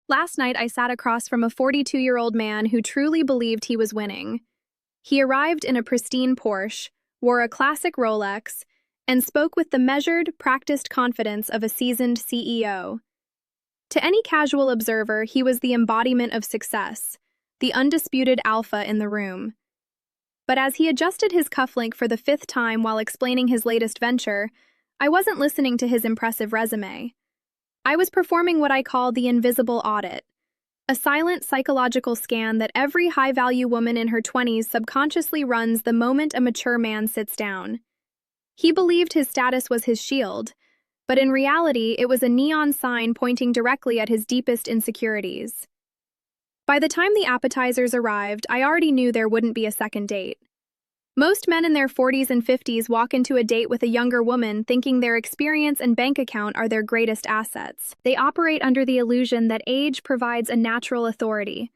Last night, I sat across from a 42-year-old man who truly believed he was winning. He arrived in a pristine Porsche, wore a classic Rolex, and spoke with the measured, practiced confidence of a seasoned CEO. To any casual observer, he was the embodiment of success, the undisputed alpha in the room. But as he adjusted his cufflink for the fifth time while explaining his latest venture, I wasn't listening to his impressive resume. I was performing what I call the invisible audit, a silent psychological scan that every high-value woman in her 20s subconsciously runs the moment a mature man sits down. He believed his status was his shield, but in reality, it was a neon sign pointing directly at his deepest insecurities. By the time the appetizers arrived, I already knew there wouldn't be a second date. Most men in their 40s and 50s walk into a date with a younger woman thinking their experience and bank account are their greatest assets. They operate under the illusion that age provides a natural authority,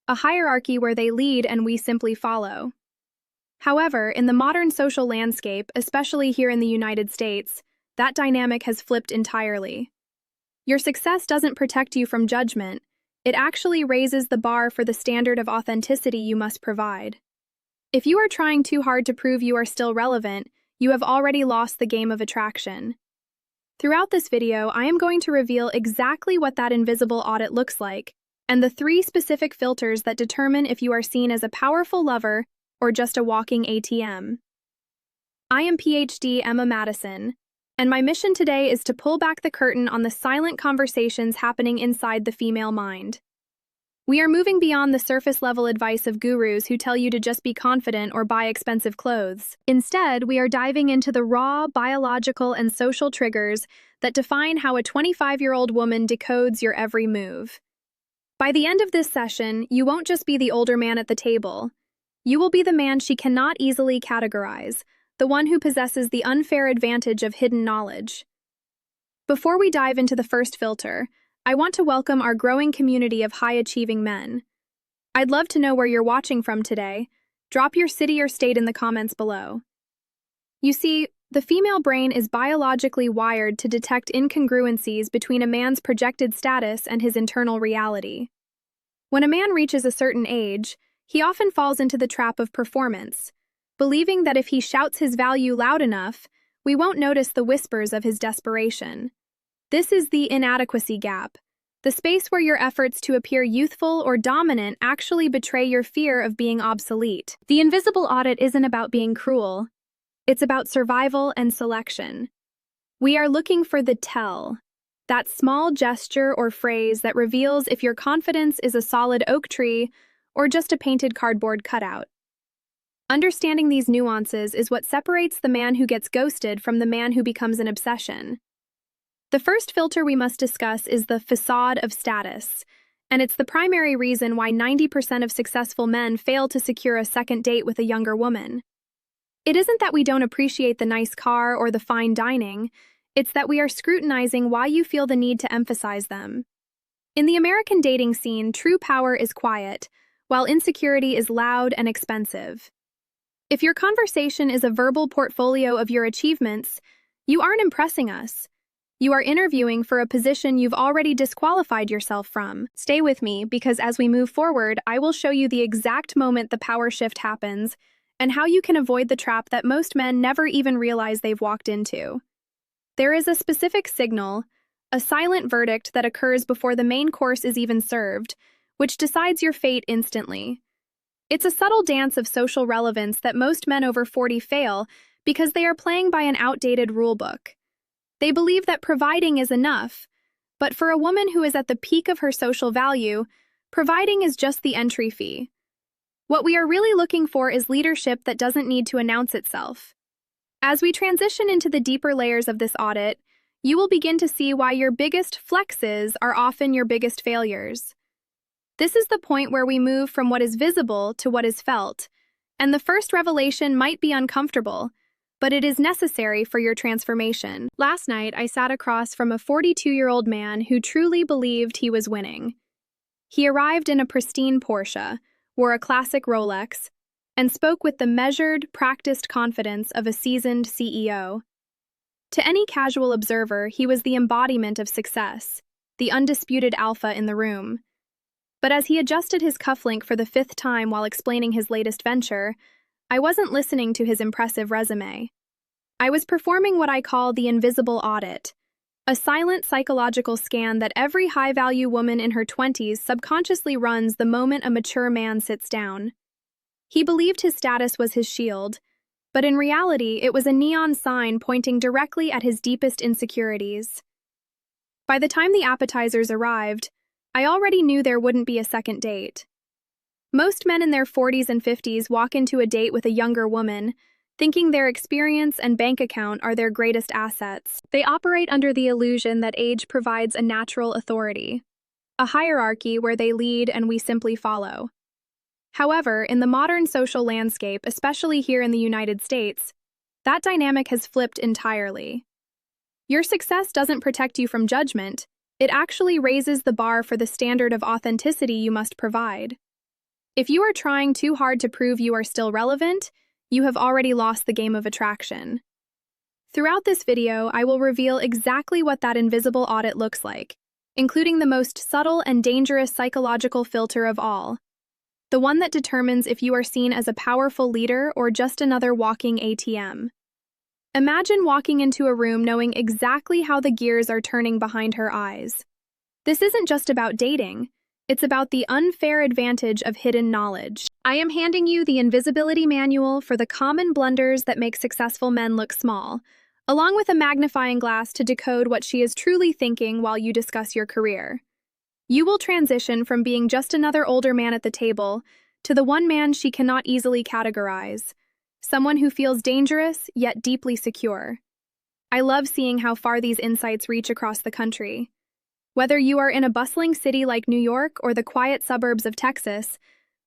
a hierarchy where they lead and we simply follow. However, in the modern social landscape, especially here in the United States, that dynamic has flipped entirely. Your success doesn't protect you from judgment. It actually raises the bar for the standard of authenticity you must provide. If you are trying too hard to prove you are still relevant, you have already lost the game of attraction. Throughout this video, I am going to reveal exactly what that invisible audit looks like, and the 3 specific filters that determine if you are seen as a powerful lover or just a walking ATM. I am Ph.D. Emma Madison, and my mission today is to pull back the curtain on the silent conversations happening inside the female mind. We are moving beyond the surface-level advice of gurus who tell you to just be confident or buy expensive clothes. Instead, we are diving into the raw, biological, and social triggers that define how a 25-year-old woman decodes your every move. By the end of this session, you won't just be the older man at the table. You will be the man she cannot easily categorize, the one who possesses the unfair advantage of hidden knowledge. Before we dive into the first filter, I want to welcome our growing community of high-achieving men. I'd love to know where you're watching from today. Drop your city or state in the comments below. You see, the female brain is biologically wired to detect incongruencies between a man's projected status and his internal reality. When a man reaches a certain age, he often falls into the trap of performance, believing that if he shouts his value loud enough, we won't notice the whispers of his desperation. This is the inadequacy gap, the space where your efforts to appear youthful or dominant actually betray your fear of being obsolete. The invisible audit isn't about being cruel. It's about survival and selection. We are looking for the tell, that small gesture or phrase that reveals if your confidence is a solid oak tree or just a painted cardboard cutout. Understanding these nuances is what separates the man who gets ghosted from the man who becomes an obsession. The first filter we must discuss is the facade of status, and it's the primary reason why 90% of successful men fail to secure a second date with a younger woman. It isn't that we don't appreciate the nice car or the fine dining, it's that we are scrutinizing why you feel the need to emphasize them. In the American dating scene, true power is quiet, while insecurity is loud and expensive. If your conversation is a verbal portfolio of your achievements, you aren't impressing us. You are interviewing for a position you've already disqualified yourself from. Stay with me, because as we move forward, I will show you the exact moment the power shift happens and how you can avoid the trap that most men never even realize they've walked into. There is a specific signal, a silent verdict that occurs before the main course is even served, which decides your fate instantly. It's a subtle dance of social relevance that most men over 40 fail because they are playing by an outdated rulebook. They believe that providing is enough, but for a woman who is at the peak of her social value, providing is just the entry fee. What we are really looking for is leadership that doesn't need to announce itself. As we transition into the deeper layers of this audit, you will begin to see why your biggest flexes are often your biggest failures. This is the point where we move from what is visible to what is felt, and the first revelation might be uncomfortable, but it is necessary for your transformation. Last night, I sat across from a 42-year-old man who truly believed he was winning. He arrived in a pristine Porsche, wore a classic Rolex, and spoke with the measured, practiced confidence of a seasoned CEO. To any casual observer, he was the embodiment of success, the undisputed alpha in the room. But as he adjusted his cufflink for the 5th time while explaining his latest venture, I wasn't listening to his impressive resume. I was performing what I call the invisible audit, a silent psychological scan that every high-value woman in her 20s subconsciously runs the moment a mature man sits down. He believed his status was his shield, but in reality, it was a neon sign pointing directly at his deepest insecurities. By the time the appetizers arrived, I already knew there wouldn't be a second date. Most men in their 40s and 50s walk into a date with a younger woman, thinking their experience and bank account are their greatest assets. They operate under the illusion that age provides a natural authority, a hierarchy where they lead and we simply follow. However, in the modern social landscape, especially here in the United States, that dynamic has flipped entirely. Your success doesn't protect you from judgment, it actually raises the bar for the standard of authenticity you must provide. If you are trying too hard to prove you are still relevant, you have already lost the game of attraction. Throughout this video, I will reveal exactly what that invisible audit looks like, including the most subtle and dangerous psychological filter of all, the one that determines if you are seen as a powerful leader or just another walking ATM. Imagine walking into a room knowing exactly how the gears are turning behind her eyes. This isn't just about dating, it's about the unfair advantage of hidden knowledge. I am handing you the invisibility manual for the common blunders that make successful men look small, along with a magnifying glass to decode what she is truly thinking while you discuss your career. You will transition from being just another older man at the table to the one man she cannot easily categorize, someone who feels dangerous yet deeply secure. I love seeing how far these insights reach across the country. Whether you are in a bustling city like New York or the quiet suburbs of Texas,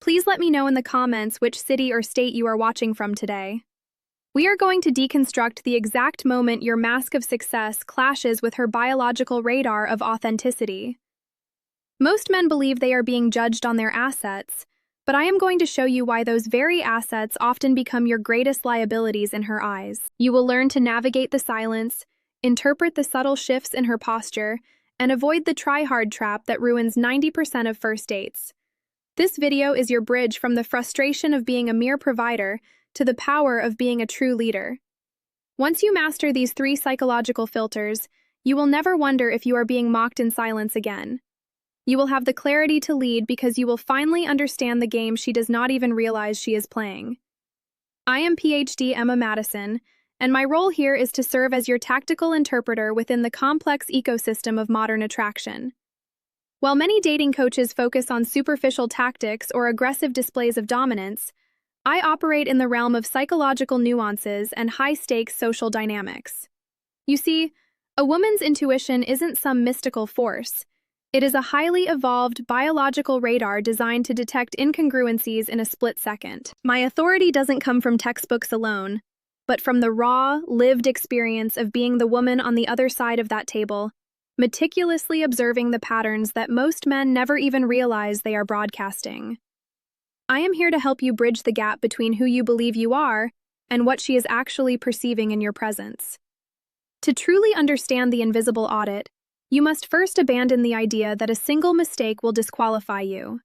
please let me know in the comments which city or state you are watching from today. We are going to deconstruct the exact moment your mask of success clashes with her biological radar of authenticity. Most men believe they are being judged on their assets, but I am going to show you why those very assets often become your greatest liabilities in her eyes. You will learn to navigate the silence, interpret the subtle shifts in her posture, and avoid the try-hard trap that ruins 90% of first dates. This video is your bridge from the frustration of being a mere provider to the power of being a true leader. Once you master these 3 psychological filters, you will never wonder if you are being mocked in silence again. You will have the clarity to lead because you will finally understand the game she does not even realize she is playing. I am Ph.D. Emma Madison, and my role here is to serve as your tactical interpreter within the complex ecosystem of modern attraction. While many dating coaches focus on superficial tactics or aggressive displays of dominance, I operate in the realm of psychological nuances and high-stakes social dynamics. You see, a woman's intuition isn't some mystical force. It is a highly evolved biological radar designed to detect incongruencies in a split second. My authority doesn't come from textbooks alone, but from the raw, lived experience of being the woman on the other side of that table, meticulously observing the patterns that most men never even realize they are broadcasting. I am here to help you bridge the gap between who you believe you are and what she is actually perceiving in your presence. To truly understand the invisible audit, you must first abandon the idea that a single mistake will disqualify you.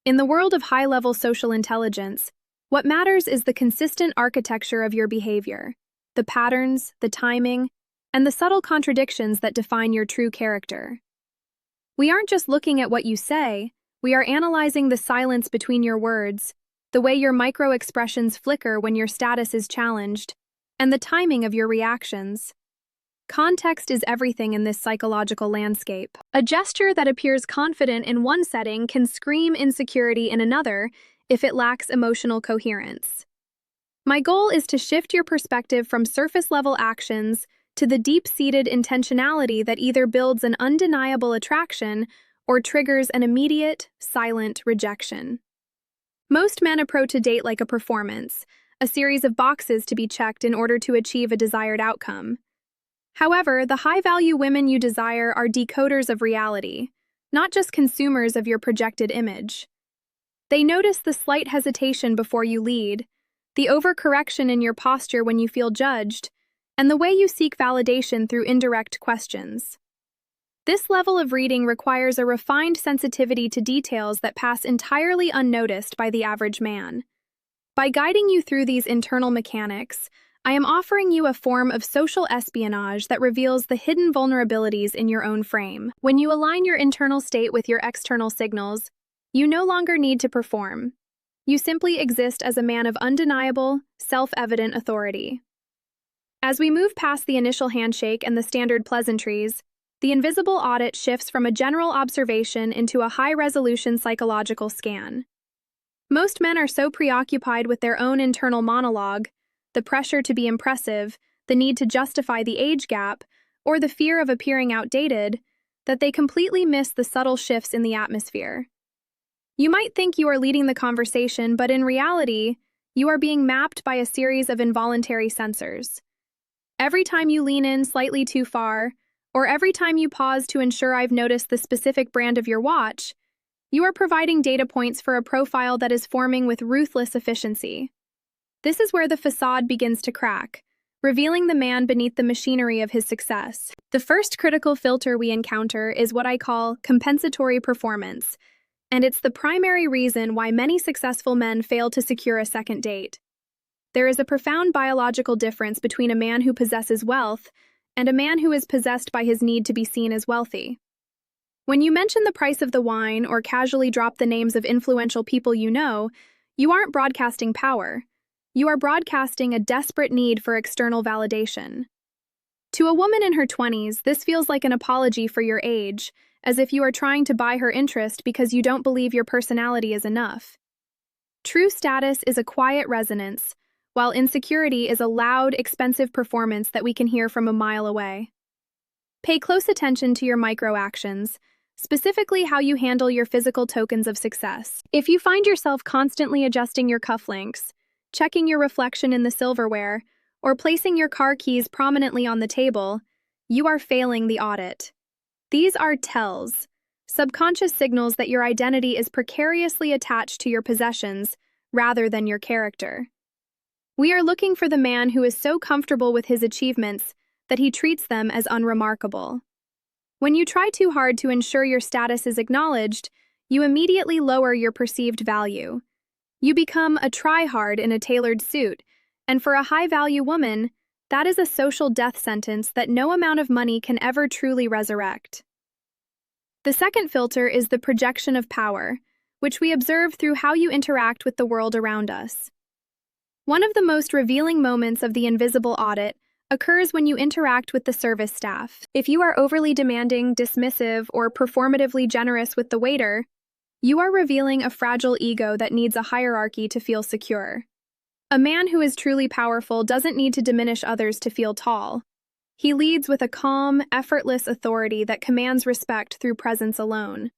In the world of high-level social intelligence, what matters is the consistent architecture of your behavior, the patterns, the timing, and the subtle contradictions that define your true character. We aren't just looking at what you say, we are analyzing the silence between your words, the way your micro-expressions flicker when your status is challenged, and the timing of your reactions. Context is everything in this psychological landscape. A gesture that appears confident in one setting can scream insecurity in another if it lacks emotional coherence. My goal is to shift your perspective from surface-level actions to the deep-seated intentionality that either builds an undeniable attraction or triggers an immediate, silent rejection. Most men approach a date like a performance, a series of boxes to be checked in order to achieve a desired outcome. However, the high-value women you desire are decoders of reality, not just consumers of your projected image. They notice the slight hesitation before you lead, the overcorrection in your posture when you feel judged, and the way you seek validation through indirect questions. This level of reading requires a refined sensitivity to details that pass entirely unnoticed by the average man. By guiding you through these internal mechanics, I am offering you a form of social espionage that reveals the hidden vulnerabilities in your own frame. When you align your internal state with your external signals, you no longer need to perform. You simply exist as a man of undeniable, self-evident authority. As we move past the initial handshake and the standard pleasantries, the invisible audit shifts from a general observation into a high-resolution psychological scan. Most men are so preoccupied with their own internal monologue, the pressure to be impressive, the need to justify the age gap, or the fear of appearing outdated, that they completely miss the subtle shifts in the atmosphere. You might think you are leading the conversation, but in reality, you are being mapped by a series of involuntary sensors. Every time you lean in slightly too far, or every time you pause to ensure I've noticed the specific brand of your watch, you are providing data points for a profile that is forming with ruthless efficiency. This is where the facade begins to crack, revealing the man beneath the machinery of his success. The first critical filter we encounter is what I call compensatory performance, and it's the primary reason why many successful men fail to secure a second date. There is a profound biological difference between a man who possesses wealth and a man who is possessed by his need to be seen as wealthy. When you mention the price of the wine or casually drop the names of influential people you aren't broadcasting power. You are broadcasting a desperate need for external validation. To a woman in her 20s, this feels like an apology for your age, as if you are trying to buy her interest because you don't believe your personality is enough. True status is a quiet resonance, while insecurity is a loud, expensive performance that we can hear from a mile away. Pay close attention to your micro-actions, specifically how you handle your physical tokens of success. If you find yourself constantly adjusting your cufflinks, checking your reflection in the silverware, or placing your car keys prominently on the table, you are failing the audit. These are tells, subconscious signals that your identity is precariously attached to your possessions rather than your character. We are looking for the man who is so comfortable with his achievements that he treats them as unremarkable. When you try too hard to ensure your status is acknowledged, you immediately lower your perceived value. You become a try-hard in a tailored suit, and for a high-value woman, that is a social death sentence that no amount of money can ever truly resurrect. The second filter is the projection of power, which we observe through how you interact with the world around us. One of the most revealing moments of the invisible audit occurs when you interact with the service staff. If you are overly demanding, dismissive, or performatively generous with the waiter, you are revealing a fragile ego that needs a hierarchy to feel secure. A man who is truly powerful doesn't need to diminish others to feel tall. He leads with a calm, effortless authority that commands respect through presence alone.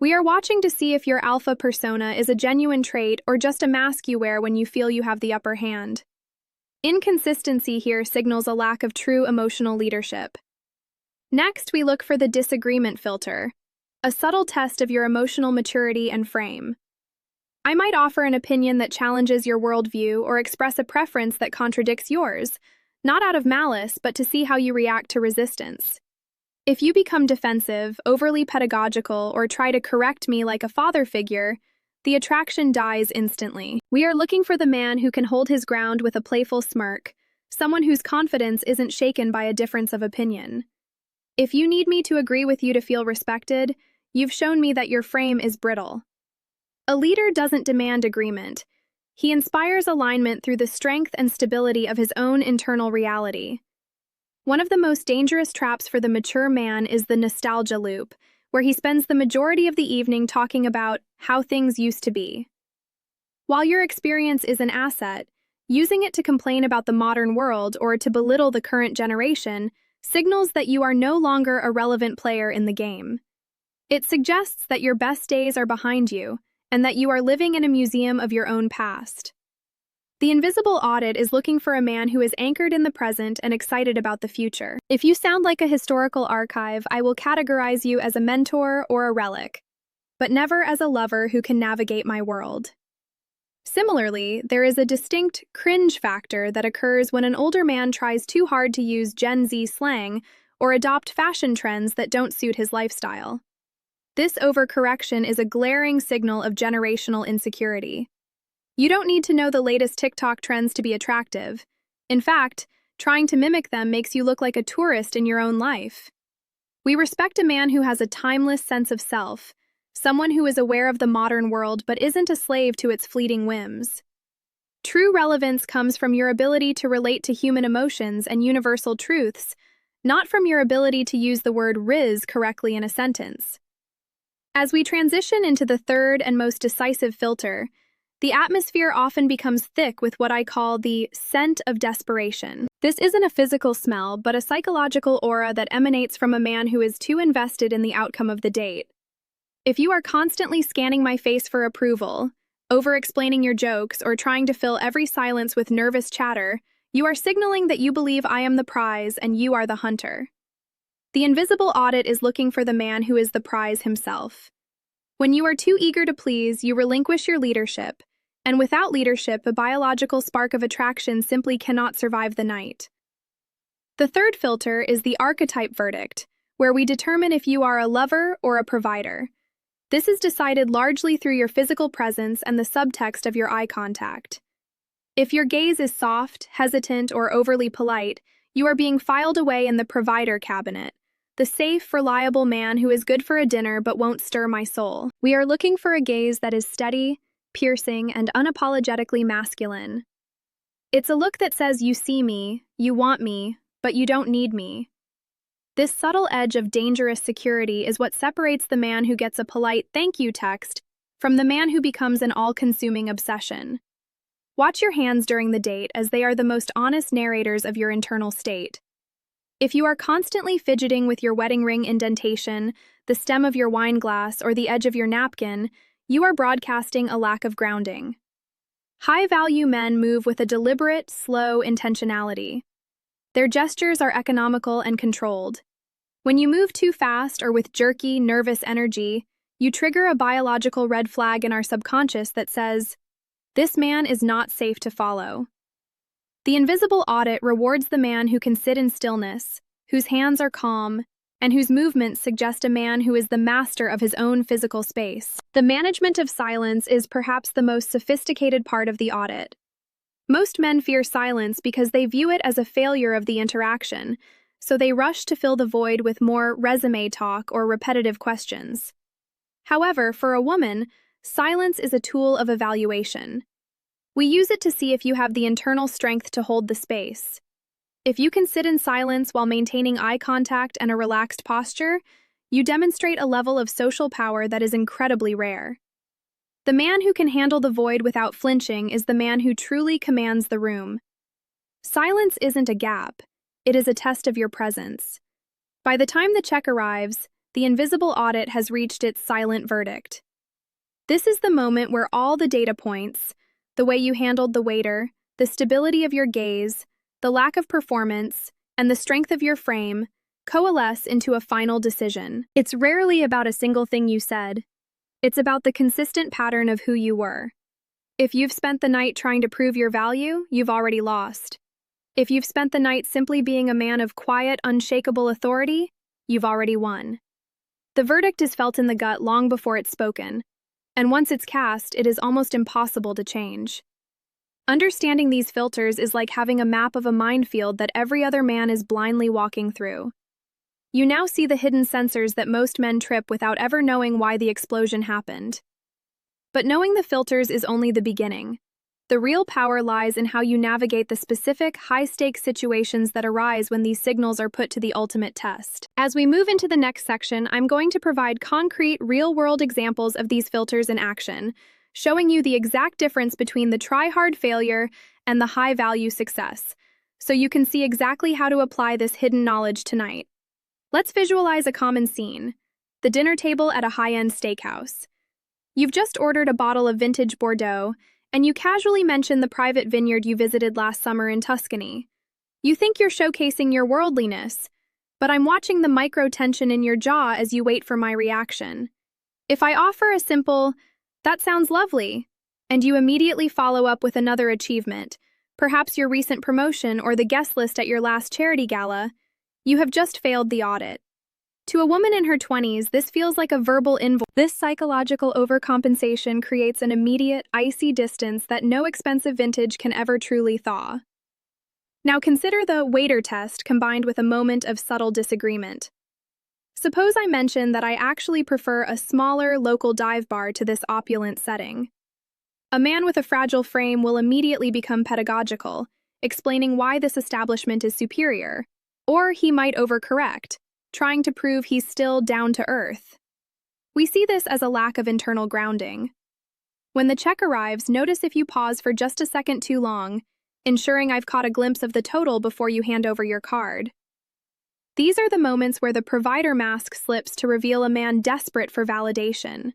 We are watching to see if your alpha persona is a genuine trait or just a mask you wear when you feel you have the upper hand. Inconsistency here signals a lack of true emotional leadership. Next, we look for the disagreement filter, a subtle test of your emotional maturity and frame. I might offer an opinion that challenges your worldview or express a preference that contradicts yours, not out of malice, but to see how you react to resistance. If you become defensive, overly pedagogical, or try to correct me like a father figure, the attraction dies instantly. We are looking for the man who can hold his ground with a playful smirk, someone whose confidence isn't shaken by a difference of opinion. If you need me to agree with you to feel respected, you've shown me that your frame is brittle. A leader doesn't demand agreement. He inspires alignment through the strength and stability of his own internal reality. One of the most dangerous traps for the mature man is the nostalgia loop, where he spends the majority of the evening talking about how things used to be. While your experience is an asset, using it to complain about the modern world or to belittle the current generation signals that you are no longer a relevant player in the game. It suggests that your best days are behind you and that you are living in a museum of your own past. The invisible audit is looking for a man who is anchored in the present and excited about the future. If you sound like a historical archive, I will categorize you as a mentor or a relic, but never as a lover who can navigate my world. Similarly, there is a distinct cringe factor that occurs when an older man tries too hard to use Gen Z slang or adopt fashion trends that don't suit his lifestyle. This overcorrection is a glaring signal of generational insecurity. You don't need to know the latest TikTok trends to be attractive. In fact, trying to mimic them makes you look like a tourist in your own life. We respect a man who has a timeless sense of self, someone who is aware of the modern world but isn't a slave to its fleeting whims. True relevance comes from your ability to relate to human emotions and universal truths, not from your ability to use the word "riz" correctly in a sentence. As we transition into the third and most decisive filter, the atmosphere often becomes thick with what I call the scent of desperation. This isn't a physical smell, but a psychological aura that emanates from a man who is too invested in the outcome of the date. If you are constantly scanning my face for approval, over-explaining your jokes, or trying to fill every silence with nervous chatter, you are signaling that you believe I am the prize and you are the hunter. The invisible audit is looking for the man who is the prize himself. When you are too eager to please, you relinquish your leadership, and without leadership, a biological spark of attraction simply cannot survive the night. The third filter is the archetype verdict, where we determine if you are a lover or a provider. This is decided largely through your physical presence and the subtext of your eye contact. If your gaze is soft, hesitant, or overly polite, you are being filed away in the provider cabinet, the safe, reliable man who is good for a dinner but won't stir my soul. We are looking for a gaze that is steady, piercing, and unapologetically masculine. It's a look that says you see me, you want me, but you don't need me. This subtle edge of dangerous security is what separates the man who gets a polite thank you text from the man who becomes an all-consuming obsession. Watch your hands during the date, as they are the most honest narrators of your internal state. If you are constantly fidgeting with your wedding ring indentation, the stem of your wine glass, or the edge of your napkin, you are broadcasting a lack of grounding. High-value men move with a deliberate, slow intentionality. Their gestures are economical and controlled. When you move too fast or with jerky, nervous energy, you trigger a biological red flag in our subconscious that says, "This man is not safe to follow." The invisible audit rewards the man who can sit in stillness, whose hands are calm, and whose movements suggest a man who is the master of his own physical space. The management of silence is perhaps the most sophisticated part of the audit. Most men fear silence because they view it as a failure of the interaction, so they rush to fill the void with more resume talk or repetitive questions. However, for a woman, silence is a tool of evaluation. We use it to see if you have the internal strength to hold the space. If you can sit in silence while maintaining eye contact and a relaxed posture, you demonstrate a level of social power that is incredibly rare. The man who can handle the void without flinching is the man who truly commands the room. Silence isn't a gap, it is a test of your presence. By the time the check arrives, the invisible audit has reached its silent verdict. This is the moment where all the data points, the way you handled the waiter, the stability of your gaze, the lack of performance, and the strength of your frame, coalesce into a final decision. It's rarely about a single thing you said. It's about the consistent pattern of who you were. If you've spent the night trying to prove your value, you've already lost. If you've spent the night simply being a man of quiet, unshakable authority, you've already won. The verdict is felt in the gut long before it's spoken, and once it's cast, it is almost impossible to change. Understanding these filters is like having a map of a minefield that every other man is blindly walking through. You now see the hidden sensors that most men trip without ever knowing why the explosion happened. But knowing the filters is only the beginning. The real power lies in how you navigate the specific, high-stakes situations that arise when these signals are put to the ultimate test. As we move into the next section, I'm going to provide concrete, real-world examples of these filters in action, showing you the exact difference between the try-hard failure and the high-value success, so you can see exactly how to apply this hidden knowledge tonight. Let's visualize a common scene: the dinner table at a high-end steakhouse. You've just ordered a bottle of vintage Bordeaux, and you casually mention the private vineyard you visited last summer in Tuscany. You think you're showcasing your worldliness, but I'm watching the micro-tension in your jaw as you wait for my reaction. If I offer a simple, "That sounds lovely," and you immediately follow up with another achievement, perhaps your recent promotion or the guest list at your last charity gala, You have just failed the audit. To a woman in her 20s, this feels like a verbal invoice. This psychological overcompensation creates an immediate, icy distance that no expensive vintage can ever truly thaw. Now consider the waiter test combined with a moment of subtle disagreement. Suppose I mention that I actually prefer a smaller, local dive bar to this opulent setting. A man with a fragile frame will immediately become pedagogical, explaining why this establishment is superior, or he might overcorrect, trying to prove he's still down to earth. We see this as a lack of internal grounding. When the check arrives, notice if you pause for just a second too long, ensuring I've caught a glimpse of the total before you hand over your card. These are the moments where the provider mask slips to reveal a man desperate for validation.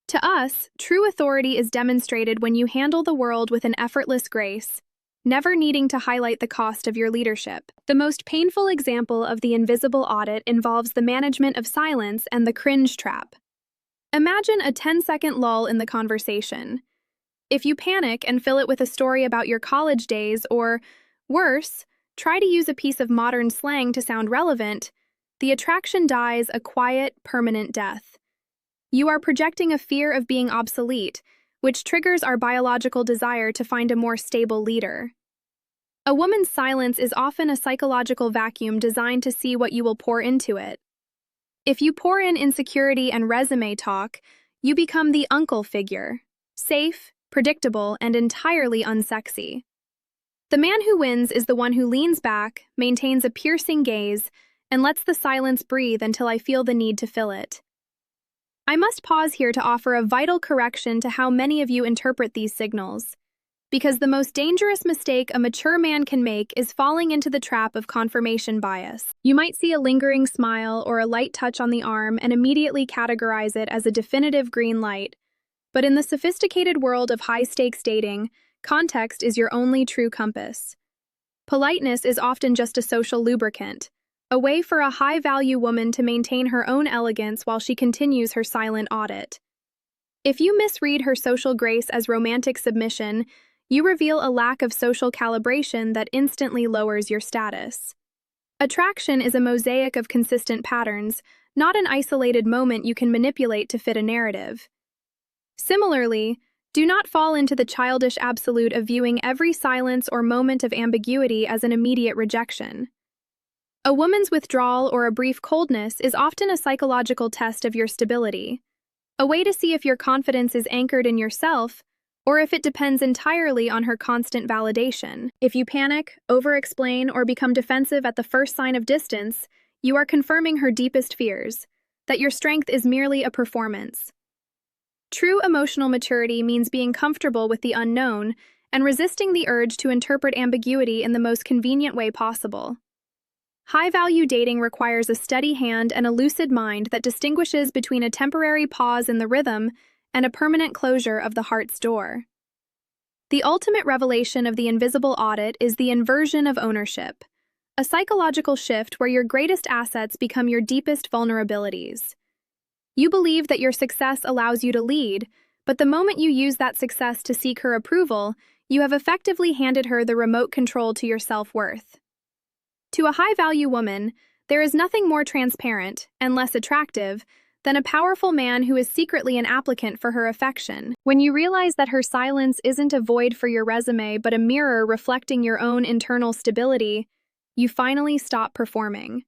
To us, true authority is demonstrated when you handle the world with an effortless grace, never needing to highlight the cost of your leadership. The most painful example of the invisible audit involves the management of silence and the cringe trap. Imagine a 10-second lull in the conversation. If you panic and fill it with a story about your college days or, worse, try to use a piece of modern slang to sound relevant, the attraction dies a quiet, permanent death. You are projecting a fear of being obsolete, which triggers our biological desire to find a more stable leader. A woman's silence is often a psychological vacuum designed to see what you will pour into it. If you pour in insecurity and resume talk, you become the uncle figure, safe, predictable, and entirely unsexy. The man who wins is the one who leans back, maintains a piercing gaze, and lets the silence breathe until I feel the need to fill it. I must pause here to offer a vital correction to how many of you interpret these signals, because the most dangerous mistake a mature man can make is falling into the trap of confirmation bias. You might see a lingering smile or a light touch on the arm and immediately categorize it as a definitive green light, but in the sophisticated world of high-stakes dating, context is your only true compass. Politeness is often just a social lubricant, a way for a high-value woman to maintain her own elegance while she continues her silent audit. If you misread her social grace as romantic submission, you reveal a lack of social calibration that instantly lowers your status. Attraction is a mosaic of consistent patterns, not an isolated moment you can manipulate to fit a narrative. Similarly, do not fall into the childish absolute of viewing every silence or moment of ambiguity as an immediate rejection. A woman's withdrawal or a brief coldness is often a psychological test of your stability, a way to see if your confidence is anchored in yourself or if it depends entirely on her constant validation. If you panic, over-explain, or become defensive at the first sign of distance, you are confirming her deepest fears, that your strength is merely a performance. True emotional maturity means being comfortable with the unknown and resisting the urge to interpret ambiguity in the most convenient way possible. High-value dating requires a steady hand and a lucid mind that distinguishes between a temporary pause in the rhythm and a permanent closure of the heart's door. The ultimate revelation of the invisible audit is the inversion of ownership, a psychological shift where your greatest assets become your deepest vulnerabilities. You believe that your success allows you to lead, but the moment you use that success to seek her approval, you have effectively handed her the remote control to your self-worth. To a high-value woman, there is nothing more transparent and less attractive than a powerful man who is secretly an applicant for her affection. When you realize that her silence isn't a void for your resume but a mirror reflecting your own internal stability, you finally stop performing.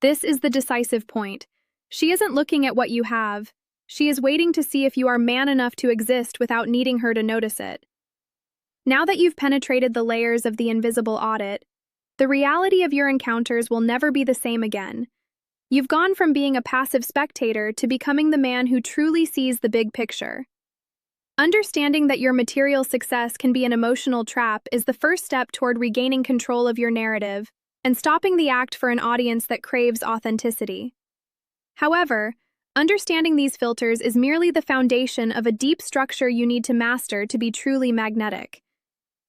This is the decisive point. She isn't looking at what you have. She is waiting to see if you are man enough to exist without needing her to notice it. Now that you've penetrated the layers of the invisible audit, the reality of your encounters will never be the same again. You've gone from being a passive spectator to becoming the man who truly sees the big picture. Understanding that your material success can be an emotional trap is the first step toward regaining control of your narrative and stopping the act for an audience that craves authenticity. However, understanding these filters is merely the foundation of a deep structure you need to master to be truly magnetic.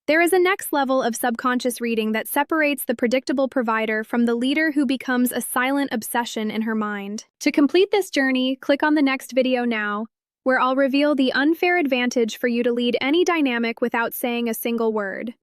There is a next level of subconscious reading that separates the predictable provider from the leader who becomes a silent obsession in her mind. To complete this journey, click on the next video now, where I'll reveal the unfair advantage for you to lead any dynamic without saying a single word.